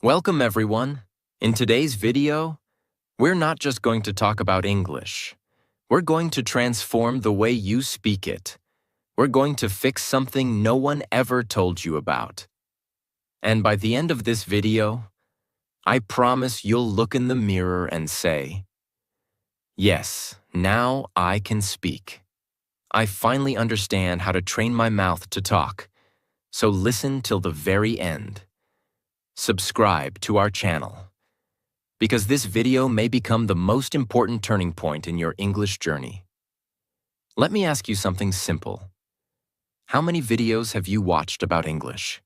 Welcome everyone. In today's video, we're not just going to talk about English. We're going to transform the way you speak it. We're going to fix something no one ever told you about. And by the end of this video, I promise you'll look in the mirror and say, "Yes, now I can speak. I finally understand how to train my mouth to talk." So listen till the very end. Subscribe to our channel, because this video may become the most important turning point in your English journey. Let me ask you something simple. How many videos have you watched about English?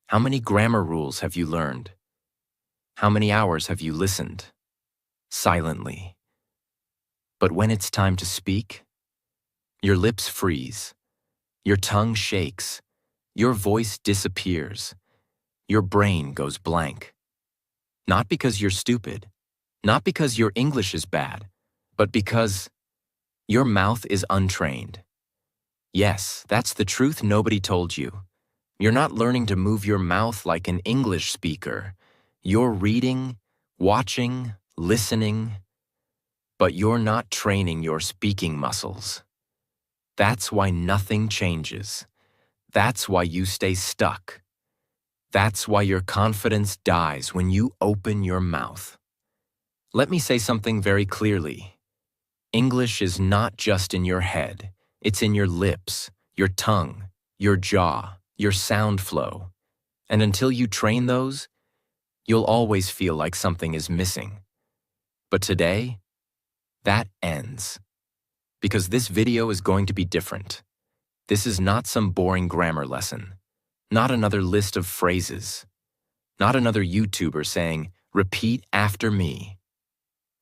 How many grammar rules have you learned? How many hours have you listened? Silently. But when it's time to speak, your lips freeze, your tongue shakes, your voice disappears. Your brain goes blank. Not because you're stupid, not because your English is bad, but because your mouth is untrained. Yes, that's the truth nobody told you. You're not learning to move your mouth like an English speaker. You're reading, watching, listening, but you're not training your speaking muscles. That's why nothing changes. That's why you stay stuck. That's why your confidence dies when you open your mouth. Let me say something very clearly. English is not just in your head. It's in your lips, your tongue, your jaw, your sound flow. And until you train those, you'll always feel like something is missing. But today, that ends. Because this video is going to be different. This is not some boring grammar lesson. Not another list of phrases. Not another YouTuber saying, "Repeat after me."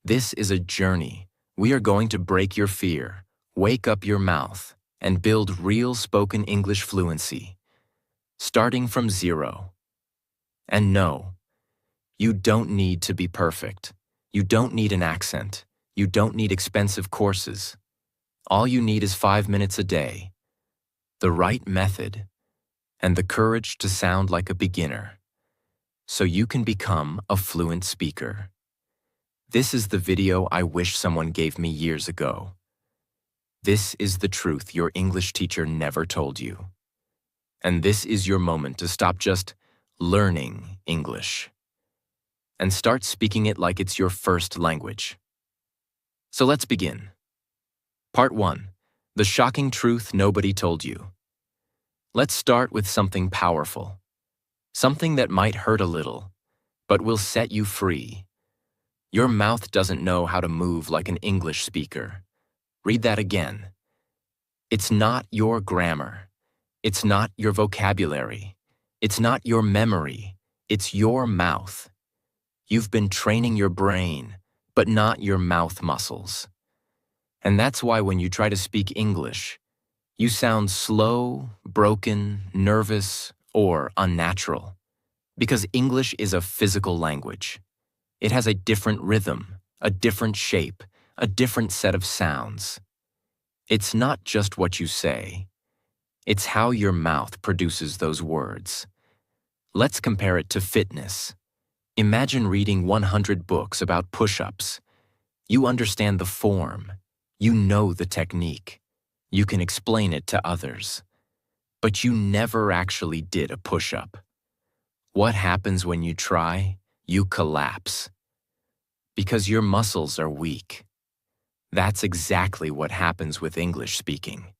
This is a journey. We are going to break your fear, wake up your mouth, and build real spoken English fluency, starting from zero. And no, you don't need to be perfect. You don't need an accent. You don't need expensive courses. All you need is 5 minutes a day, the right method, and the courage to sound like a beginner, so you can become a fluent speaker. This is the video I wish someone gave me years ago. This is the truth your English teacher never told you. And this is your moment to stop just learning English and start speaking it like it's your first language. So let's begin. Part 1. The shocking truth nobody told you. Let's start with something powerful. Something that might hurt a little, but will set you free. Your mouth doesn't know how to move like an English speaker. Read that again. It's not your grammar. It's not your vocabulary. It's not your memory. It's your mouth. You've been training your brain, but not your mouth muscles. And that's why when you try to speak English, you sound slow, broken, nervous, or unnatural. Because English is a physical language. It has a different rhythm, a different shape, a different set of sounds. It's not just what you say. It's how your mouth produces those words. Let's compare it to fitness. Imagine reading 100 books about push-ups. You understand the form. You know the technique. You can explain it to others. But you never actually did a push-up. What happens when you try? You collapse. Because your muscles are weak. That's exactly what happens with English speaking.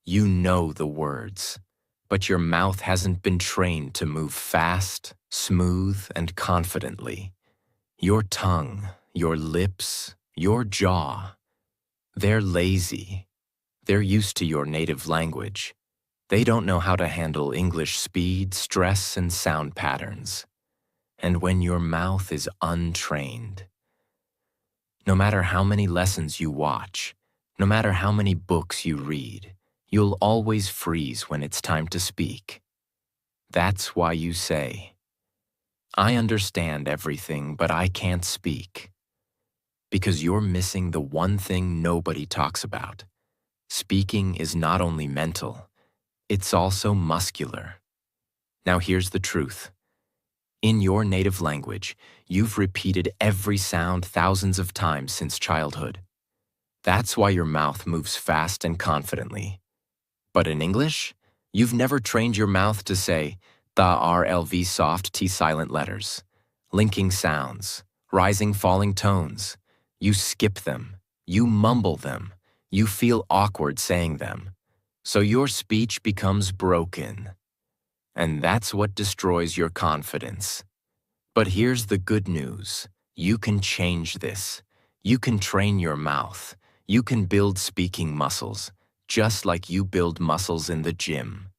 You know the words, but your mouth hasn't been trained to move fast, smooth, and confidently. Your tongue, your lips, your jaw, they're lazy. They're used to your native language. They don't know how to handle English speed, stress, and sound patterns. And when your mouth is untrained, no matter how many lessons you watch, no matter how many books you read, you'll always freeze when it's time to speak. That's why you say, "I understand everything, but I can't speak." Because you're missing the one thing nobody talks about. Speaking is not only mental, it's also muscular. Now here's the truth. In your native language, you've repeated every sound thousands of times since childhood. That's why your mouth moves fast and confidently. But in English, you've never trained your mouth to say the RLV soft T silent letters, linking sounds, rising falling tones. You skip them, you mumble them, you feel awkward saying them. So your speech becomes broken. And that's what destroys your confidence. But here's the good news. You can change this. You can train your mouth. You can build speaking muscles, just like you build muscles in the gym.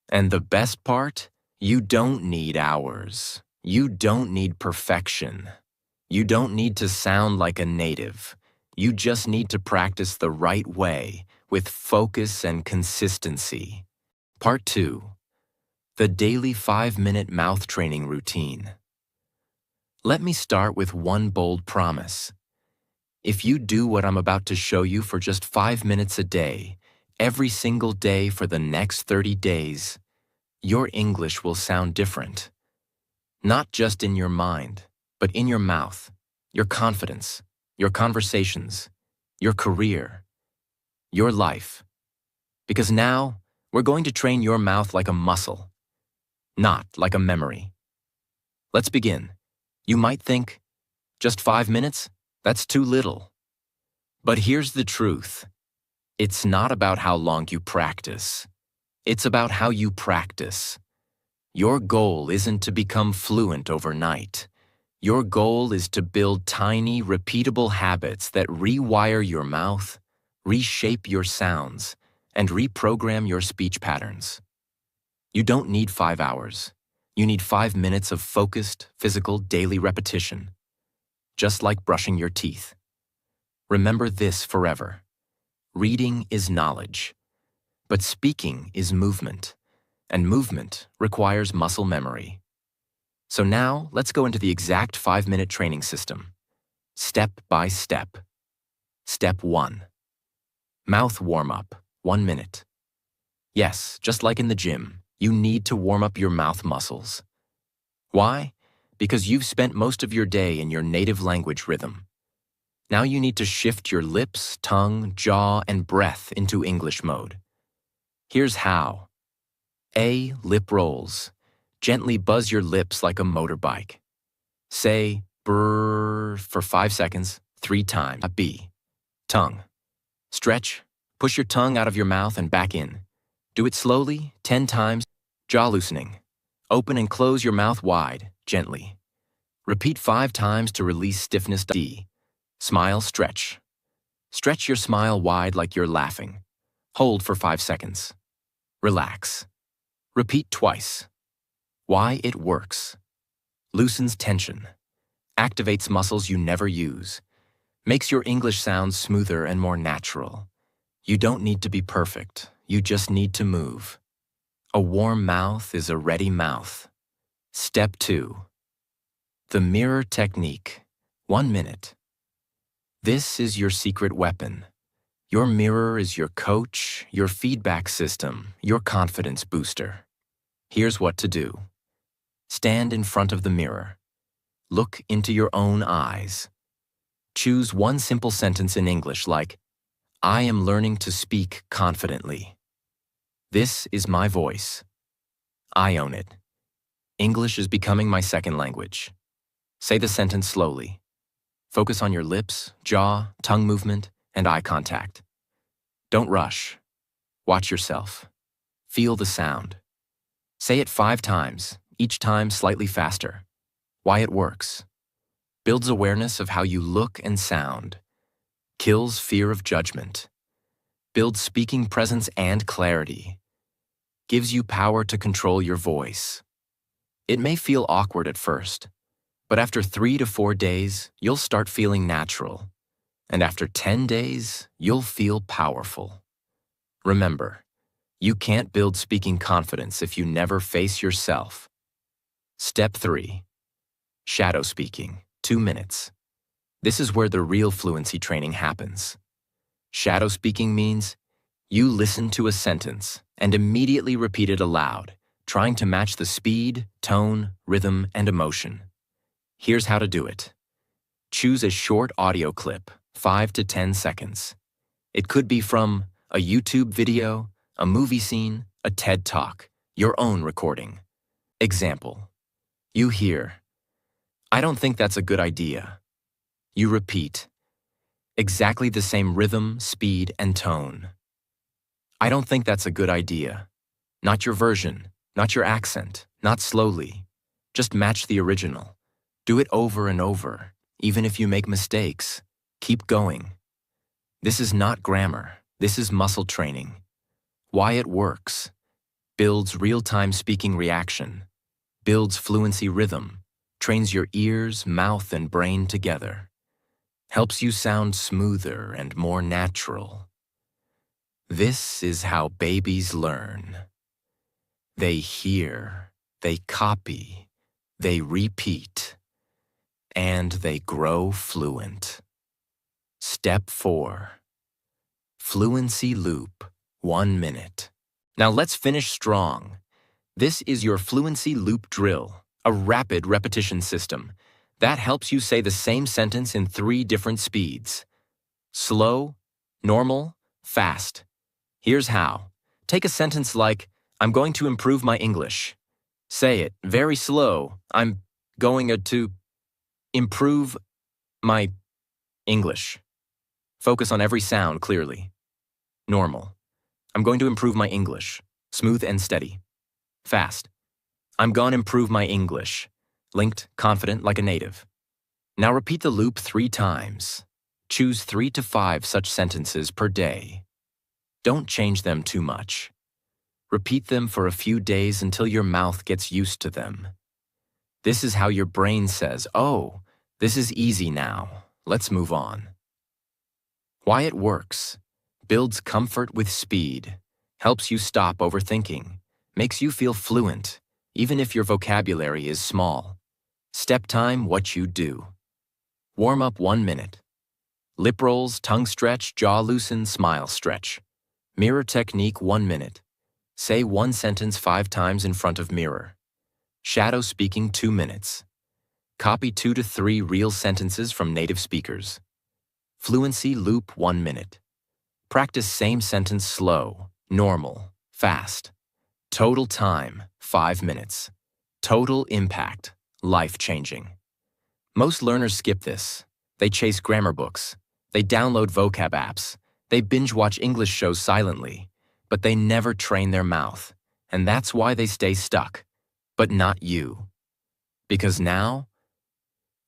And the best part? You don't need hours. You don't need perfection. You don't need to sound like a native. You just need to practice the right way, with focus and consistency. Part 2. The daily 5-minute mouth training routine. Let me start with one bold promise. If you do what I'm about to show you for just 5 minutes a day, every single day for the next 30 days, your English will sound different. Not just in your mind, but in your mouth, your confidence, your conversations, your career, your life. Because now, we're going to train your mouth like a muscle, not like a memory. Let's begin. You might think, just 5 minutes? That's too little. But here's the truth. It's not about how long you practice. It's about how you practice. Your goal isn't to become fluent overnight. Your goal is to build tiny, repeatable habits that rewire your mouth, reshape your sounds, and reprogram your speech patterns. You don't need 5 hours. You need 5 minutes of focused, physical, daily repetition. Just like brushing your teeth. Remember this forever. Reading is knowledge, but speaking is movement, and movement requires muscle memory. So now, let's go into the exact 5-minute training system. Step by step. Step 1. Mouth warm-up, 1 minute. Yes, just like in the gym, you need to warm up your mouth muscles. Why? Because you've spent most of your day in your native language rhythm. Now you need to shift your lips, tongue, jaw, and breath into English mode. Here's how. A. Lip rolls. Gently buzz your lips like a motorbike. Say brrr for 5 seconds, 3 times. B. Tongue. Stretch. Push your tongue out of your mouth and back in. Do it slowly, 10 times. Jaw loosening. Open and close your mouth wide, gently. Repeat 5 times to release stiffness. D. Smile, stretch. Stretch your smile wide like you're laughing. Hold for 5 seconds. Relax. Repeat twice. Why it works. Loosens tension. Activates muscles you never use. Makes your English sound smoother and more natural. You don't need to be perfect. You just need to move. A warm mouth is a ready mouth. Step 2. The mirror technique. 1 minute. This is your secret weapon. Your mirror is your coach, your feedback system, your confidence booster. Here's what to do. Stand in front of the mirror. Look into your own eyes. Choose one simple sentence in English like, I am learning to speak confidently. This is my voice. I own it. English is becoming my second language. Say the sentence slowly. Focus on your lips, jaw, tongue movement, and eye contact. Don't rush. Watch yourself. Feel the sound. Say it 5 times, each time slightly faster. Why it works. Builds awareness of how you look and sound. Kills fear of judgment. Builds speaking presence and clarity. Gives you power to control your voice. It may feel awkward at first, but after 3 to 4 days, you'll start feeling natural. And after 10 days, you'll feel powerful. Remember, you can't build speaking confidence if you never face yourself. Step 3. Shadow speaking, 2 minutes. This is where the real fluency training happens. Shadow speaking means you listen to a sentence and immediately repeat it aloud, trying to match the speed, tone, rhythm, and emotion. Here's how to do it. Choose a short audio clip, 5 to 10 seconds. It could be from a YouTube video, a movie scene, a TED Talk, your own recording. Example. You hear, "I don't think that's a good idea." You repeat, exactly the same rhythm, speed, and tone. "I don't think that's a good idea." Not your version, not your accent, not slowly. Just match the original. Do it over and over, even if you make mistakes. Keep going. This is not grammar. This is muscle training. Why it works. Builds real-time speaking reaction. Builds fluency rhythm. Trains your ears, mouth, and brain together. Helps you sound smoother and more natural. This is how babies learn. They hear, they copy, they repeat, and they grow fluent. Step 4. Fluency loop, 1 minute. Now let's finish strong. This is your fluency loop drill, a rapid repetition system that helps you say the same sentence in 3 different speeds. Slow, normal, fast. Here's how. Take a sentence like, "I'm going to improve my English." Say it very slow. "I'm going to improve my English." Focus on every sound clearly. Normal. "I'm going to improve my English." Smooth and steady. Fast. "I'm gonna improve my English." Linked, confident like a native. Now repeat the loop 3 times. Choose 3 to 5 such sentences per day. Don't change them too much. Repeat them for a few days until your mouth gets used to them. This is how your brain says, "Oh, this is easy now. Let's move on." Why it works. Builds comfort with speed. Helps you stop overthinking. Makes you feel fluent, even if your vocabulary is small. Step time, what you do. Warm up 1 minute. Lip rolls, tongue stretch, jaw loosen, smile stretch. Mirror technique 1 minute. Say 1 sentence 5 times in front of mirror. Shadow speaking 2 minutes. Copy 2 to 3 real sentences from native speakers. Fluency loop 1 minute. Practice same sentence slow, normal, fast. Total time 5 minutes. Total impact, life-changing. Most learners skip this. They chase grammar books. They download vocab apps. They binge-watch English shows silently. But they never train their mouth, and that's why they stay stuck. But not you. Because now,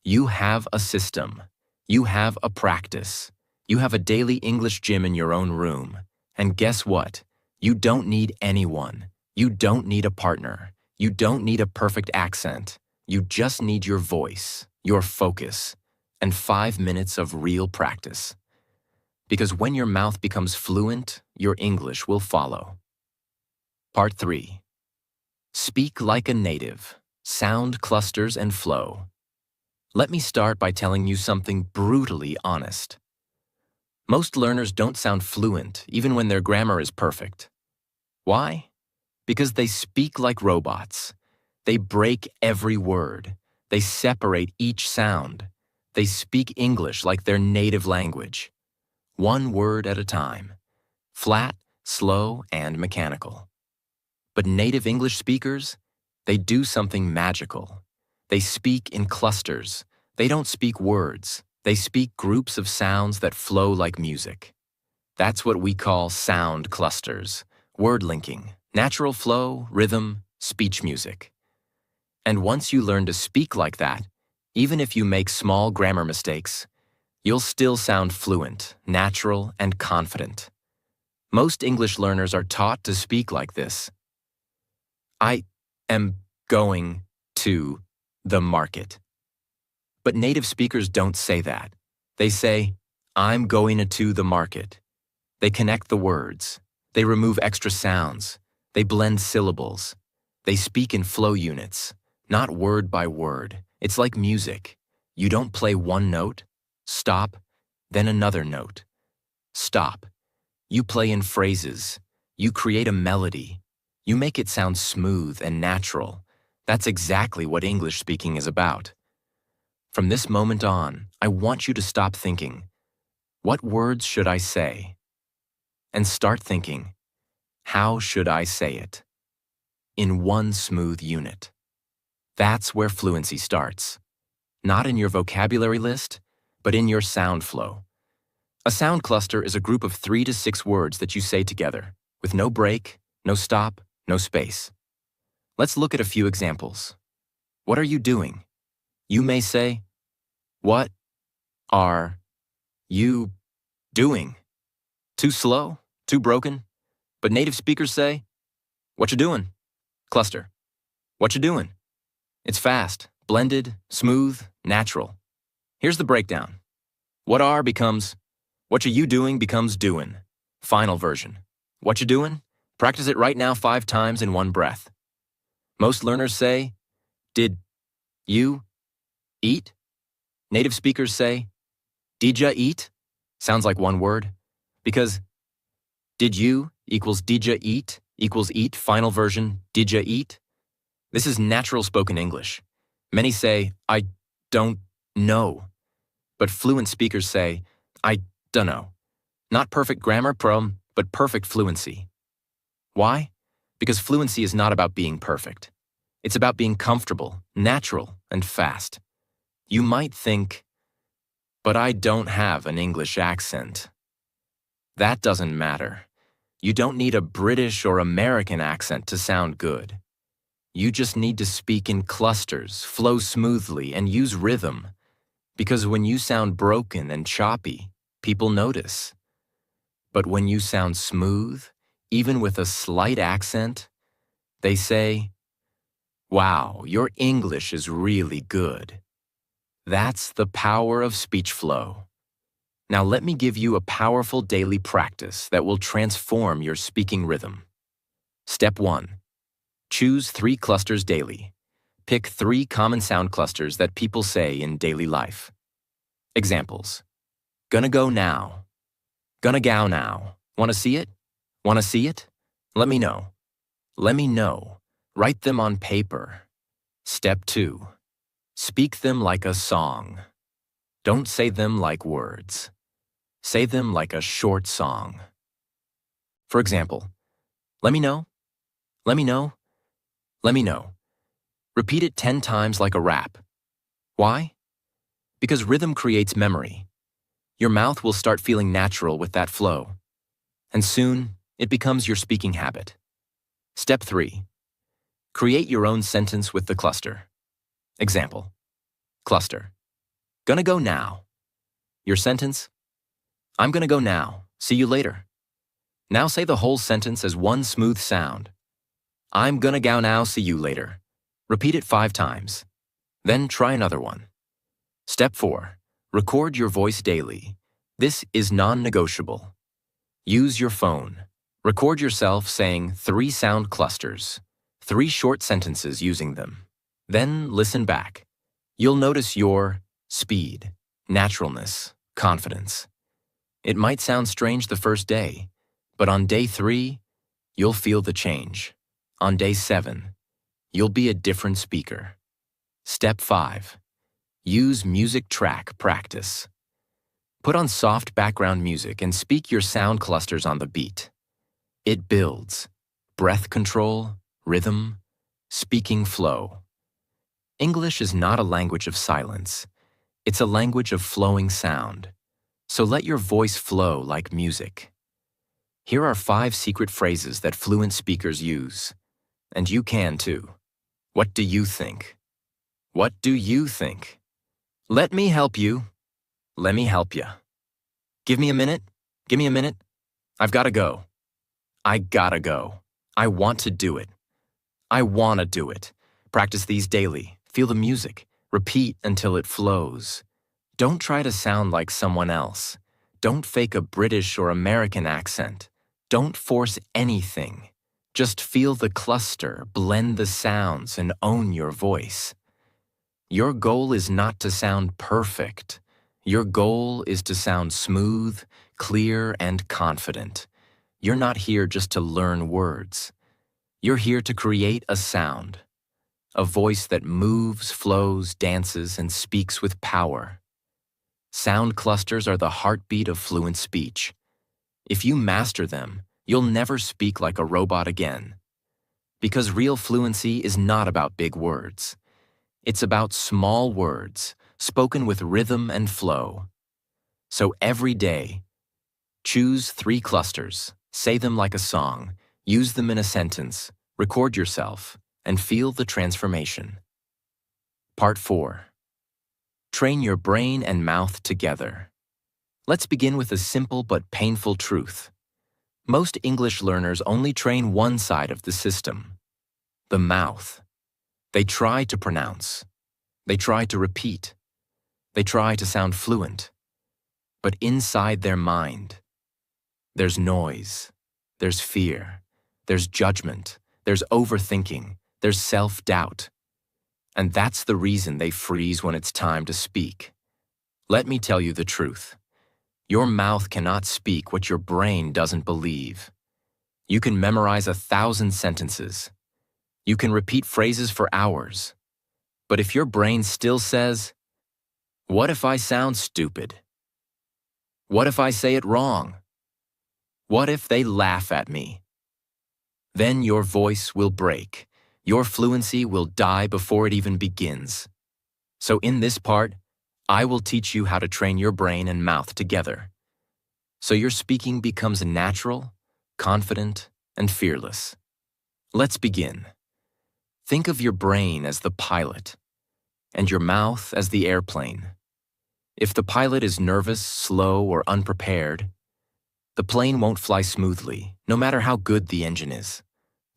you have a system. You have a practice. You have a daily English gym in your own room. And guess what? You don't need anyone. You don't need a partner. You don't need a perfect accent. You just need your voice, your focus, and 5 minutes of real practice. Because when your mouth becomes fluent, your English will follow. Part 3. Speak like a native. Sound clusters and flow. Let me start by telling you something brutally honest. Most learners don't sound fluent even when their grammar is perfect. Why? Because they speak like robots. They break every word. They separate each sound. They speak English like their native language. 1 word at a time. Flat, slow, and mechanical. But native English speakers, they do something magical. They speak in clusters. They don't speak words. They speak groups of sounds that flow like music. That's what we call sound clusters, word linking, natural flow, rhythm, speech music. And once you learn to speak like that, even if you make small grammar mistakes, you'll still sound fluent, natural, and confident. Most English learners are taught to speak like this. "I am going to the market." But native speakers don't say that. They say, "I'm going to the market." They connect the words. They remove extra sounds. They blend syllables. They speak in flow units, not word by word. It's like music. You don't play 1 note, stop, then another note. Stop. You play in phrases. You create a melody. You make it sound smooth and natural. That's exactly what English speaking is about. From this moment on, I want you to stop thinking, what words should I say? And start thinking, how should I say it? In one smooth unit. That's where fluency starts. Not in your vocabulary list, but in your sound flow. A sound cluster is a group of 3 to 6 words that you say together, with no break, no stop, no space. Let's look at a few examples. What are you doing? You may say, what are you doing? Too slow? Too broken? But native speakers say, what you doing? Cluster. What you doing? It's fast, blended, smooth, natural. Here's the breakdown. What are becomes, what you doing becomes doing. Final version. What you doing? Practice it right now 5 times in one breath. Most learners say, did you eat? Native speakers say, did ya eat? Sounds like one word. Because did you equals did ya eat equals eat, final version, did ya eat? This is natural spoken English. Many say, I don't know. But fluent speakers say, I dunno. Not perfect grammar, but perfect fluency. Why? Because fluency is not about being perfect. It's about being comfortable, natural, and fast. You might think, but I don't have an English accent. That doesn't matter. You don't need a British or American accent to sound good. You just need to speak in clusters, flow smoothly, and use rhythm. Because when you sound broken and choppy, people notice. But when you sound smooth, even with a slight accent, they say, wow, your English is really good. That's the power of speech flow. Now let me give you a powerful daily practice that will transform your speaking rhythm. Step 1. Choose 3 clusters daily. Pick 3 common sound clusters that people say in daily life. Examples. Gonna go now. Gonna go now. Wanna see it? Wanna see it? Let me know. Let me know. Write them on paper. Step 2. Speak them like a song. Don't say them like words. Say them like a short song. For example, let me know. Let me know. Let me know. Repeat it 10 times like a rap. Why? Because rhythm creates memory. Your mouth will start feeling natural with that flow. And soon, it becomes your speaking habit. Step 3. Create your own sentence with the cluster. Example. Cluster. Gonna go now. Your sentence. I'm gonna go now. See you later. Now say the whole sentence as one smooth sound. I'm gonna go now. See you later. Repeat it 5 times. Then try another one. Step 4. Record your voice daily. This is non-negotiable. Use your phone. Record yourself saying 3 sound clusters, 3 short sentences using them. Then listen back. You'll notice your speed, naturalness, confidence. It might sound strange the first day, but on day 3, you'll feel the change. On day 7, you'll be a different speaker. Step 5. Use music track practice. Put on soft background music and speak your sound clusters on the beat. It builds breath control, rhythm, speaking flow. English is not a language of silence. It's a language of flowing sound. So let your voice flow like music. Here are 5 secret phrases that fluent speakers use. And you can too. What do you think? What do you think? Let me help you. Let me help you. Give me a minute. Give me a minute. I've gotta go. I gotta go. I want to do it. I wanna do it. Practice these daily. Feel the music. Repeat until it flows. Don't try to sound like someone else. Don't fake a British or American accent. Don't force anything. Just feel the cluster, blend the sounds, and own your voice. Your goal is not to sound perfect. Your goal is to sound smooth, clear, and confident. You're not here just to learn words. You're here to create a sound, a voice that moves, flows, dances, and speaks with power. Sound clusters are the heartbeat of fluent speech. If you master them, you'll never speak like a robot again. Because real fluency is not about big words. It's about small words, spoken with rhythm and flow. So every day, choose 3 clusters, say them like a song, use them in a sentence, record yourself, and feel the transformation. Part 4. Train your brain and mouth together. Let's begin with a simple but painful truth. Most English learners only train one side of the system, the mouth. They try to pronounce. They try to repeat. They try to sound fluent. But inside their mind, there's noise, there's fear, there's judgment, there's overthinking, there's self-doubt. And that's the reason they freeze when it's time to speak. Let me tell you the truth. Your mouth cannot speak what your brain doesn't believe. You can memorize 1,000 sentences. You can repeat phrases for hours. But if your brain still says, "What if I sound stupid? What if I say it wrong? What if they laugh at me?" Then your voice will break. Your fluency will die before it even begins. So in this part, I will teach you how to train your brain and mouth together, so your speaking becomes natural, confident, and fearless. Let's begin. Think of your brain as the pilot, and your mouth as the airplane. If the pilot is nervous, slow, or unprepared, the plane won't fly smoothly, no matter how good the engine is.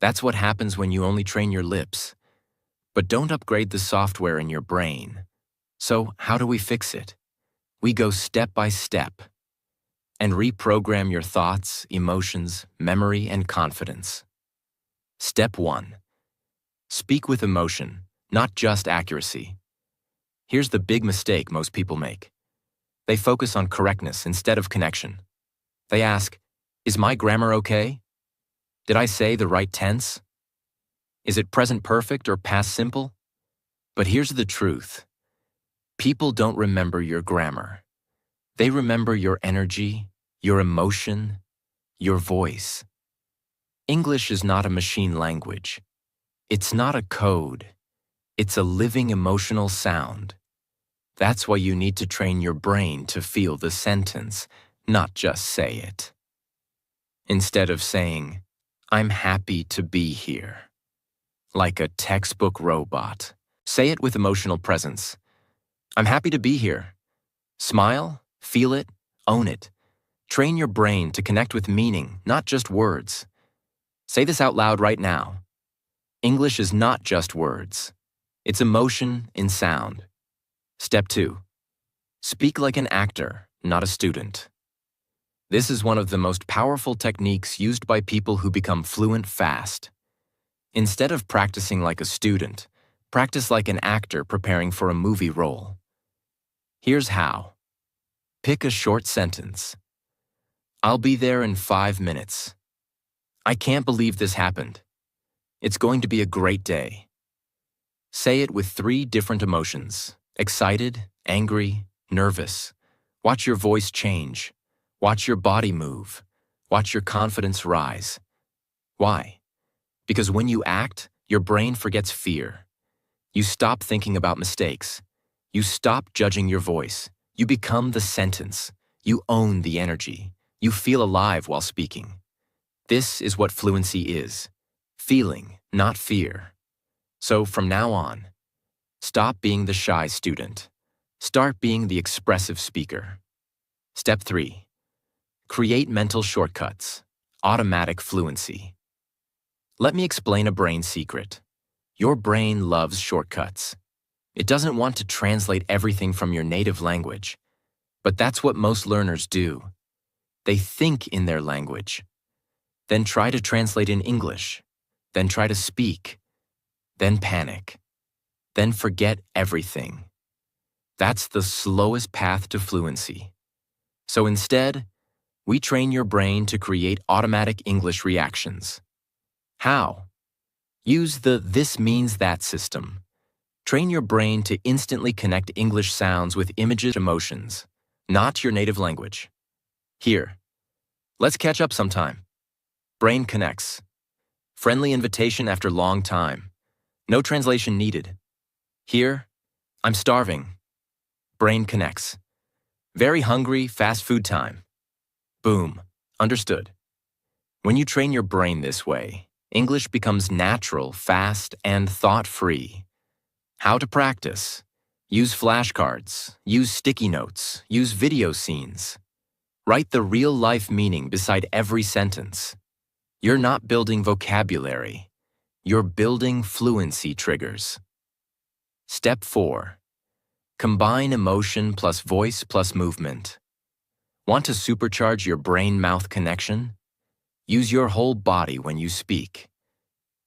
That's what happens when you only train your lips. But don't upgrade the software in your brain. So how do we fix it? We go step by step and reprogram your thoughts, emotions, memory, and confidence. Step 1. Speak with emotion, not just accuracy. Here's the big mistake most people make. They focus on correctness instead of connection. They ask, "Is my grammar okay? Did I say the right tense? Is it present perfect or past simple?" But here's the truth. People don't remember your grammar. They remember your energy, your emotion, your voice. English is not a machine language. It's not a code. It's a living emotional sound. That's why you need to train your brain to feel the sentence, not just say it. Instead of saying, "I'm happy to be here," like a textbook robot, say it with emotional presence. "I'm happy to be here." Smile, feel it, own it. Train your brain to connect with meaning, not just words. Say this out loud right now. English is not just words. It's emotion in sound. Step 2. Speak like an actor, not a student. This is one of the most powerful techniques used by people who become fluent fast. Instead of practicing like a student, practice like an actor preparing for a movie role. Here's how. Pick a short sentence. "I'll be there in 5 minutes. I can't believe this happened. It's going to be a great day." Say it with 3 different emotions: excited, angry, nervous. Watch your voice change. Watch your body move. Watch your confidence rise. Why? Because when you act, your brain forgets fear. You stop thinking about mistakes. You stop judging your voice. You become the sentence. You own the energy. You feel alive while speaking. This is what fluency is. Feeling, not fear. So from now on, stop being the shy student. Start being the expressive speaker. Step 3. Create mental shortcuts. Automatic fluency. Let me explain a brain secret. Your brain loves shortcuts. It doesn't want to translate everything from your native language. But that's what most learners do. They think in their language, then try to translate in English, then try to speak, then panic, then forget everything. That's the slowest path to fluency. So instead, we train your brain to create automatic English reactions. How? Use the "this means that" system. Train your brain to instantly connect English sounds with images, emotions, not your native language. Here, let's catch up sometime. Brain connects. Friendly invitation after long time. No translation needed. Here, I'm starving. Brain connects. Very hungry, fast food time. Boom. Understood. When you train your brain this way, English becomes natural, fast, and thought-free. How to practice? Use flashcards, use sticky notes, use video scenes. Write the real-life meaning beside every sentence. You're not building vocabulary. You're building fluency triggers. Step 4. Combine emotion plus voice plus movement. Want to supercharge your brain-mouth connection? Use your whole body when you speak.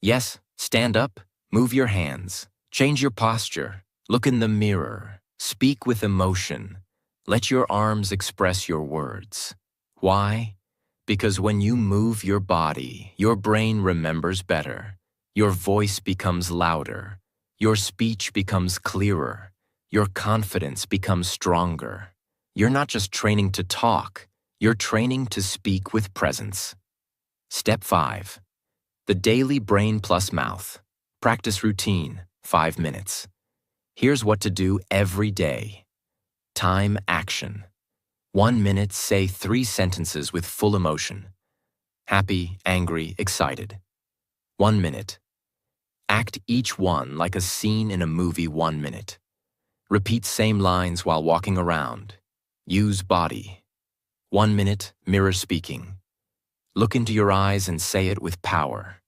Yes, stand up, move your hands, change your posture, look in the mirror, speak with emotion. Let your arms express your words. Why? Because when you move your body, your brain remembers better. Your voice becomes louder. Your speech becomes clearer. Your confidence becomes stronger. You're not just training to talk, you're training to speak with presence. Step 5. The daily brain plus mouth. Practice routine, 5 minutes. Here's what to do every day. Time action. 1 minute, say 3 sentences with full emotion. Happy, angry, excited. 1 minute. Act each one like a scene in a movie. 1 minute. Repeat same lines while walking around. Use body. 1 minute, mirror speaking. Look into your eyes and say it with power.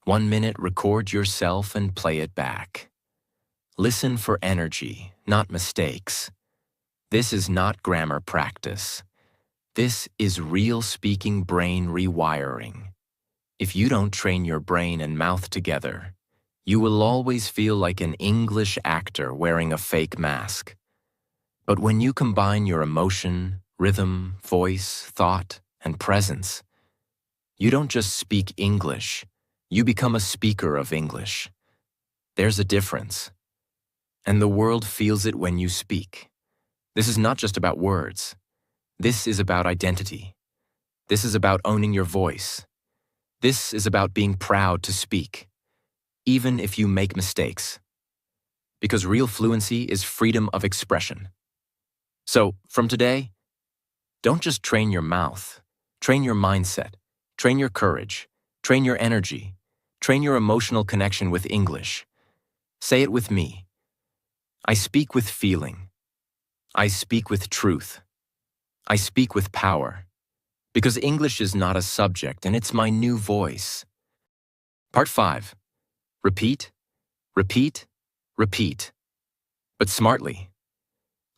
1 minute, record yourself and play it back. Listen for energy, not mistakes. This is not grammar practice. This is real speaking brain rewiring. If you don't train your brain and mouth together, you will always feel like an English actor wearing a fake mask. But when you combine your emotion, rhythm, voice, thought, and presence, you don't just speak English, you become a speaker of English. There's a difference. And the world feels it when you speak. This is not just about words. This is about identity. This is about owning your voice. This is about being proud to speak, even if you make mistakes. Because real fluency is freedom of expression. So, from today, don't just train your mouth, train your mindset. Train your courage, train your energy, train your emotional connection with English. Say it with me. I speak with feeling. I speak with truth. I speak with power. Because English is not a subject and it's my new voice. Part 5. Repeat, repeat, repeat. But smartly.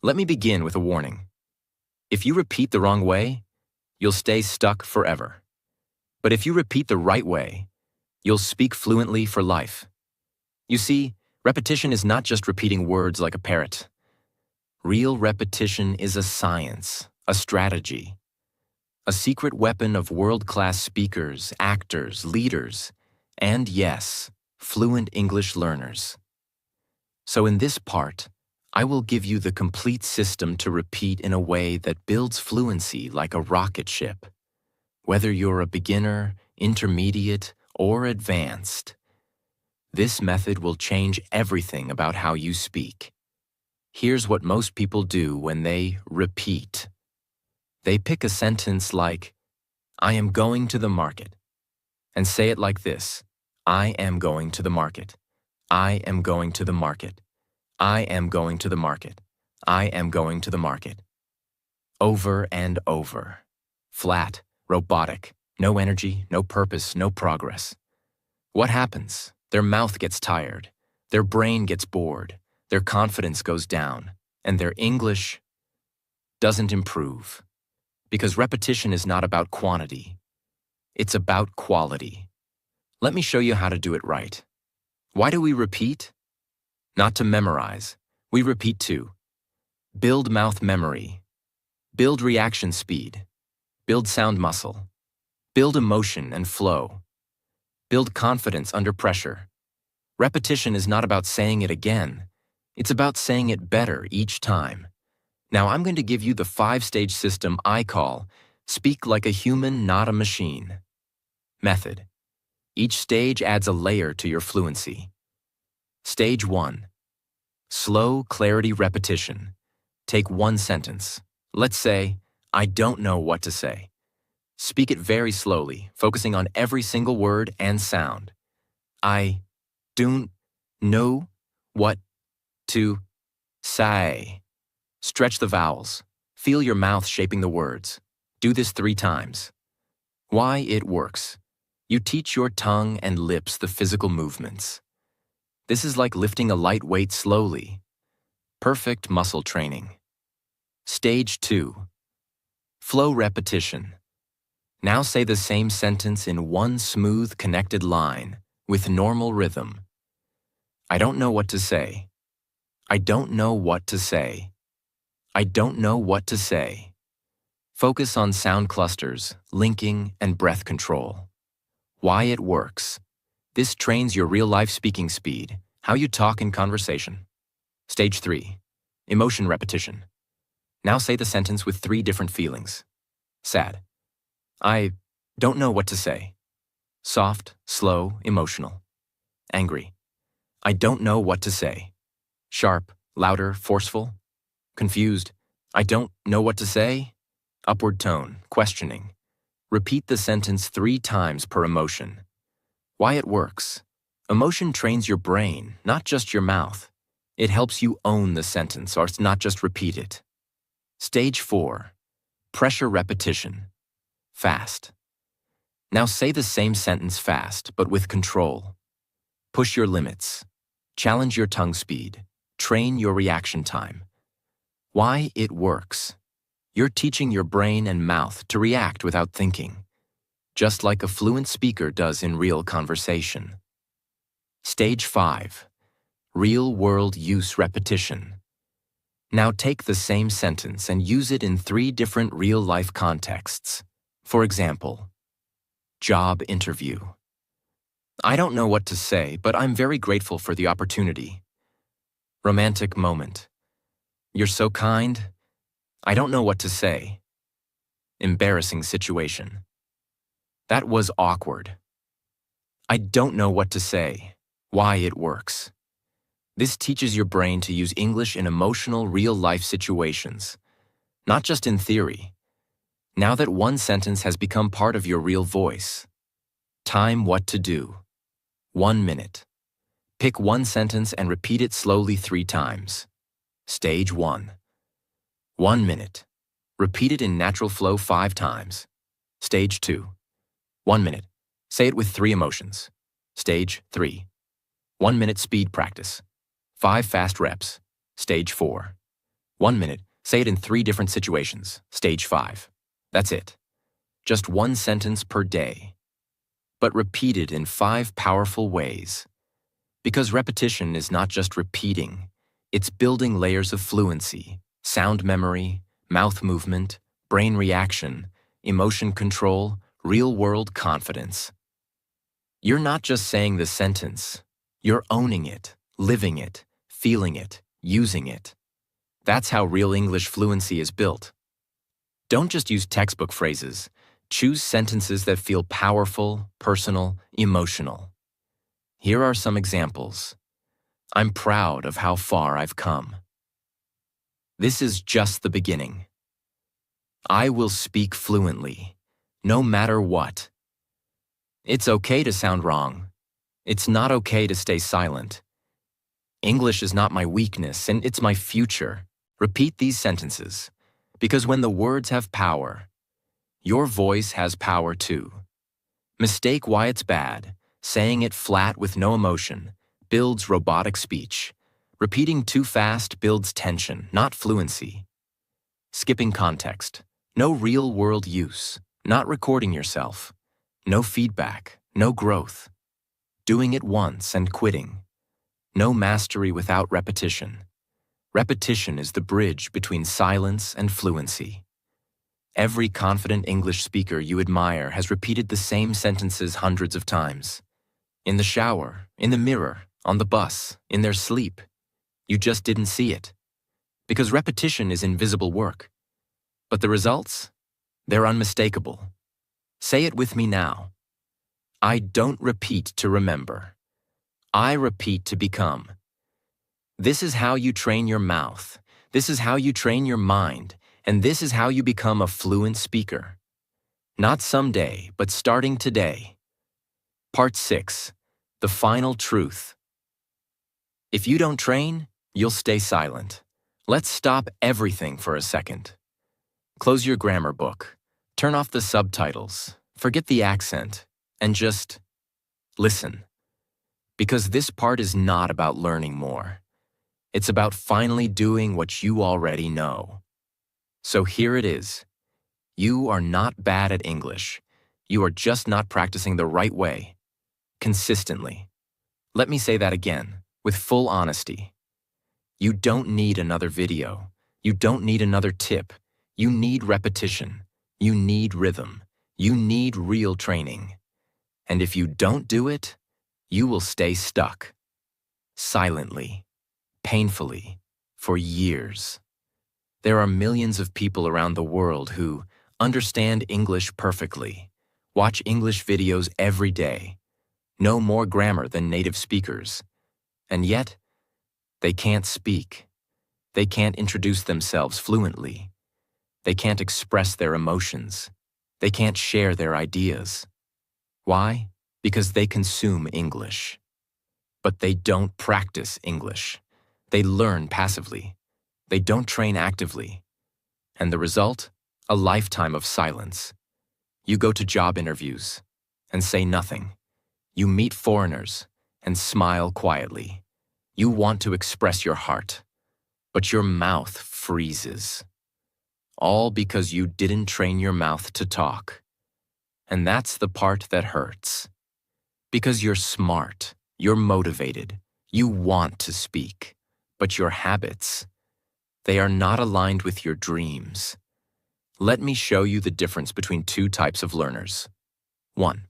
Let me begin with a warning. If you repeat the wrong way, you'll stay stuck forever. But if you repeat the right way, you'll speak fluently for life. You see, repetition is not just repeating words like a parrot. Real repetition is a science, a strategy, a secret weapon of world-class speakers, actors, leaders, and yes, fluent English learners. So in this part, I will give you the complete system to repeat in a way that builds fluency like a rocket ship. Whether you're a beginner, intermediate, or advanced, this method will change everything about how you speak. Here's what most people do when they repeat. They pick a sentence like, I am going to the market, and say it like this, I am going to the market. I am going to the market. I am going to the market. I am going to the market. Over and over. Flat. Robotic, no energy, no purpose, no progress. What happens? Their mouth gets tired, their brain gets bored, their confidence goes down, and their English doesn't improve. Because repetition is not about quantity, it's about quality. Let me show you how to do it right. Why do we repeat? Not to memorize. We repeat to build mouth memory, build reaction speed, build sound muscle, build emotion and flow. Build confidence under pressure. Repetition is not about saying it again. It's about saying it better each time. Now I'm going to give you the 5-stage system I call Speak Like a Human, Not a Machine. Method. Each stage adds a layer to your fluency. Stage 1. Slow clarity repetition. Take one sentence. Let's say, I don't know what to say. Speak it very slowly, focusing on every single word and sound. I don't know what to say. Stretch the vowels. Feel your mouth shaping the words. Do this 3 times. Why it works. You teach your tongue and lips the physical movements. This is like lifting a light weight slowly. Perfect muscle training. Stage 2. Flow repetition. Now say the same sentence in one smooth, connected line with normal rhythm. I don't know what to say. I don't know what to say. I don't know what to say. Focus on sound clusters, linking, and breath control. Why it works. This trains your real-life speaking speed, how you talk in conversation. Stage 3. Emotion repetition. Now say the sentence with 3 different feelings. Sad. I don't know what to say. Soft, slow, emotional. Angry. I don't know what to say. Sharp, louder, forceful. Confused. I don't know what to say. Upward tone, questioning. Repeat the sentence 3 times per emotion. Why it works. Emotion trains your brain, not just your mouth. It helps you own the sentence or not just repeat it. Stage 4. Pressure repetition. Fast. Now say the same sentence fast, but with control. Push your limits. Challenge your tongue speed. Train your reaction time. Why it works. You're teaching your brain and mouth to react without thinking, just like a fluent speaker does in real conversation. Stage 5. Real-world use repetition. Now take the same sentence and use it in 3 different real-life contexts. For example, job interview. I don't know what to say, but I'm very grateful for the opportunity. Romantic moment. You're so kind. I don't know what to say. Embarrassing situation. That was awkward. I don't know what to say. Why it works. This teaches your brain to use English in emotional, real-life situations, not just in theory. Now that one sentence has become part of your real voice. Time what to do. 1 minute. Pick one sentence and repeat it slowly 3 times. Stage 1. 1 minute. Repeat it in natural flow 5 times. Stage 2. 1 minute. Say it with 3 emotions. Stage 3. 1 minute speed practice. 5 fast reps. Stage 4. 1 minute. Say it in 3 different situations. Stage 5. That's it. Just 1 sentence per day. But repeated in 5 powerful ways. Because repetition is not just repeating, it's building layers of fluency, sound memory, mouth movement, brain reaction, emotion control, real-world confidence. You're not just saying the sentence, you're owning it, living it, feeling it, using it. That's how real English fluency is built. Don't just use textbook phrases. Choose sentences that feel powerful, personal, emotional. Here are some examples. I'm proud of how far I've come. This is just the beginning. I will speak fluently, no matter what. It's okay to sound wrong. It's not okay to stay silent. English is not my weakness, and it's my future. Repeat these sentences, because when the words have power, your voice has power too. Mistake why it's bad. Saying it flat with no emotion builds robotic speech. Repeating too fast builds tension, not fluency. Skipping context. No real-world use. Not recording yourself. No feedback. No growth. Doing it once and quitting. No mastery without repetition. Repetition is the bridge between silence and fluency. Every confident English speaker you admire has repeated the same sentences hundreds of times. In the shower, in the mirror, on the bus, in their sleep. You just didn't see it. Because repetition is invisible work. But the results? They're unmistakable. Say it with me now. I don't repeat to remember. I repeat to become. This is how you train your mouth. This is how you train your mind. And this is how you become a fluent speaker. Not someday, but starting today. Part 6. The final truth. If you don't train, you'll stay silent. Let's stop everything for a second. Close your grammar book. Turn off the subtitles. Forget the accent. And just listen. Because this part is not about learning more. It's about finally doing what you already know. So here it is. You are not bad at English. You are just not practicing the right way, consistently. Let me say that again, with full honesty. You don't need another video. You don't need another tip. You need repetition. You need rhythm. You need real training. And if you don't do it, you will stay stuck. Silently, painfully, for years. There are millions of people around the world who understand English perfectly, watch English videos every day, know more grammar than native speakers, and yet, they can't speak. They can't introduce themselves fluently. They can't express their emotions. They can't share their ideas. Why? Because they consume English. But they don't practice English. They learn passively. They don't train actively. And the result? A lifetime of silence. You go to job interviews and say nothing. You meet foreigners and smile quietly. You want to express your heart, but your mouth freezes. All because you didn't train your mouth to talk. And that's the part that hurts. Because you're smart, you're motivated, you want to speak, but your habits, they are not aligned with your dreams. Let me show you the difference between two types of learners. 1.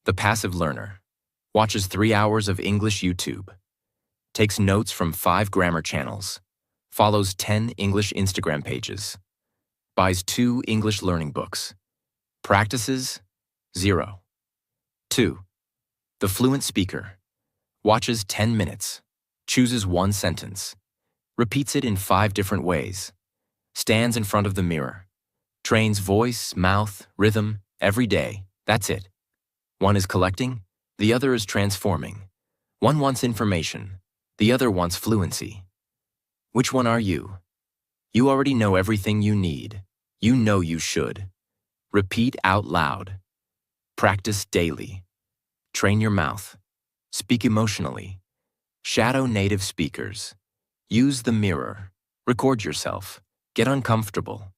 The passive learner watches 3 hours of English YouTube, takes notes from 5 grammar channels, follows 10 English Instagram pages, buys 2 English learning books, practices 0. 2. The fluent speaker watches 10 minutes, chooses 1 sentence, repeats it in 5 different ways, stands in front of the mirror, trains voice, mouth, rhythm every day. That's it. One is collecting, the other is transforming. One wants information, the other wants fluency. Which one are you? You already know everything you need. You know you should. Repeat out loud. Practice daily. Train your mouth. Speak emotionally. Shadow native speakers. Use the mirror. Record yourself. Get uncomfortable.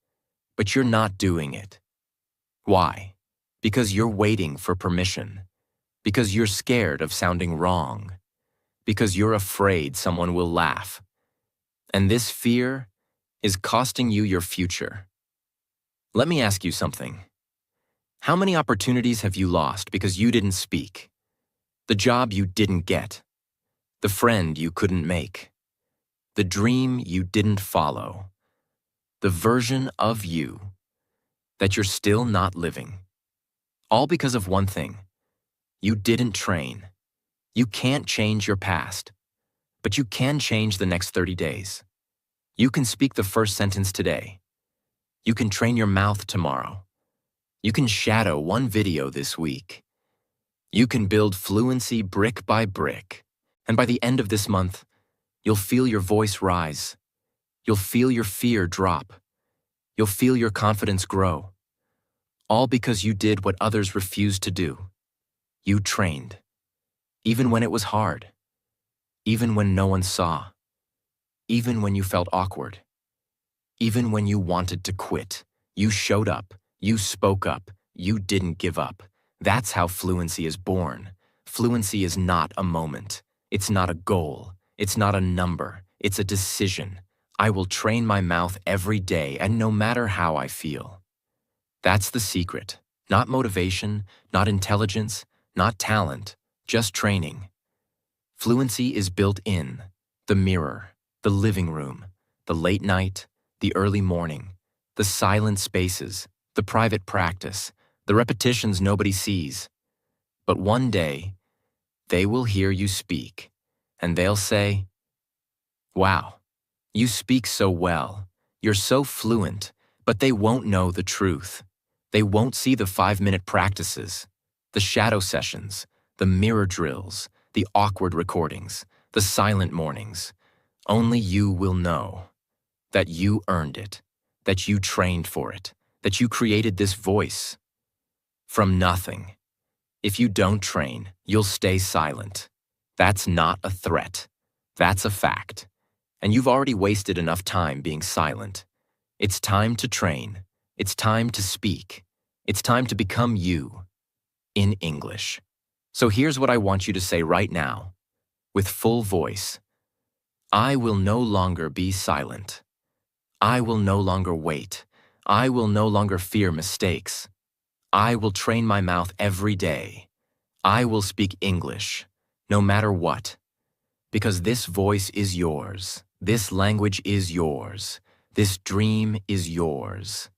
But you're not doing it. Why? Because you're waiting for permission. Because you're scared of sounding wrong. Because you're afraid someone will laugh. And this fear is costing you your future. Let me ask you something. How many opportunities have you lost because you didn't speak? The job you didn't get. The friend you couldn't make. The dream you didn't follow. The version of you that you're still not living. All because of one thing. You didn't train. You can't change your past, but you can change the next 30 days. You can speak the first sentence today. You can train your mouth tomorrow. You can shadow 1 video this week. You can build fluency brick by brick. And by the end of this month, you'll feel your voice rise. You'll feel your fear drop. You'll feel your confidence grow. All because you did what others refused to do. You trained. Even when it was hard. Even when no one saw. Even when you felt awkward. Even when you wanted to quit. You showed up. You spoke up. You didn't give up. That's how fluency is born. Fluency is not a moment. It's not a goal. It's not a number. It's a decision. I will train my mouth every day and no matter how I feel. That's the secret. Not motivation, not intelligence, not talent, just training. Fluency is built in the mirror, the living room, the late night, the early morning, the silent spaces, the private practice, the repetitions nobody sees. But one day, they will hear you speak, and they'll say, "Wow, you speak so well. You're so fluent," but they won't know the truth. They won't see the 5-minute practices, the shadow sessions, the mirror drills, the awkward recordings, the silent mornings. Only you will know that you earned it, that you trained for it, that you created this voice from nothing. If you don't train, you'll stay silent. That's not a threat. That's a fact. And you've already wasted enough time being silent. It's time to train. It's time to speak. It's time to become you in English. So here's what I want you to say right now, with full voice. I will no longer be silent. I will no longer wait. I will no longer fear mistakes. I will train my mouth every day. I will speak English, no matter what. Because this voice is yours. This language is yours. This dream is yours.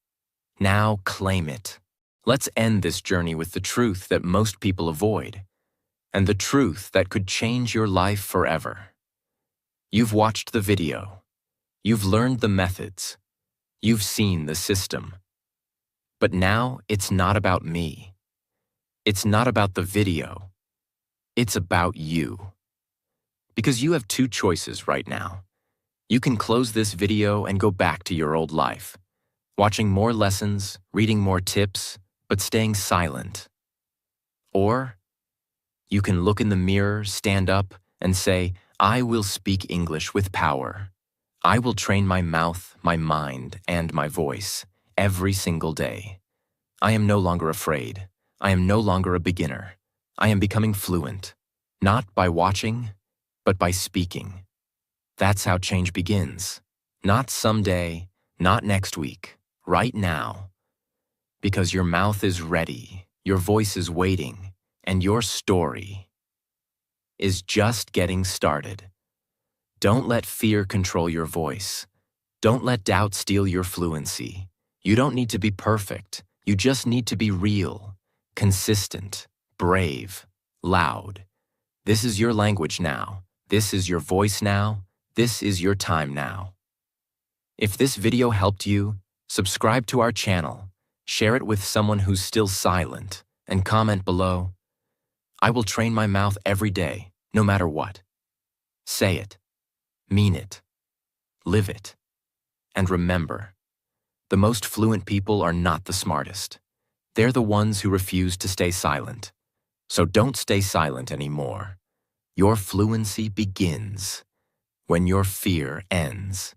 Now claim it. Let's end this journey with the truth that most people avoid, and the truth that could change your life forever. You've watched the video. You've learned the methods. You've seen the system. But now it's not about me. It's not about the video. It's about you. Because you have two choices right now. You can close this video and go back to your old life, watching more lessons, reading more tips, but staying silent. Or you can look in the mirror, stand up, and say, I will speak English with power. I will train my mouth, my mind, and my voice every single day. I am no longer afraid. I am no longer a beginner. I am becoming fluent, not by watching, but by speaking. That's how change begins. Not someday, not next week, right now. Because your mouth is ready, your voice is waiting, and your story is just getting started. Don't let fear control your voice. Don't let doubt steal your fluency. You don't need to be perfect. You just need to be real, consistent, brave, loud. This is your language now. This is your voice now. This is your time now. If this video helped you, subscribe to our channel, share it with someone who's still silent, and comment below. I will train my mouth every day, no matter what. Say it. Mean it. Live it. And remember, the most fluent people are not the smartest. They're the ones who refuse to stay silent. So don't stay silent anymore. Your fluency begins when your fear ends.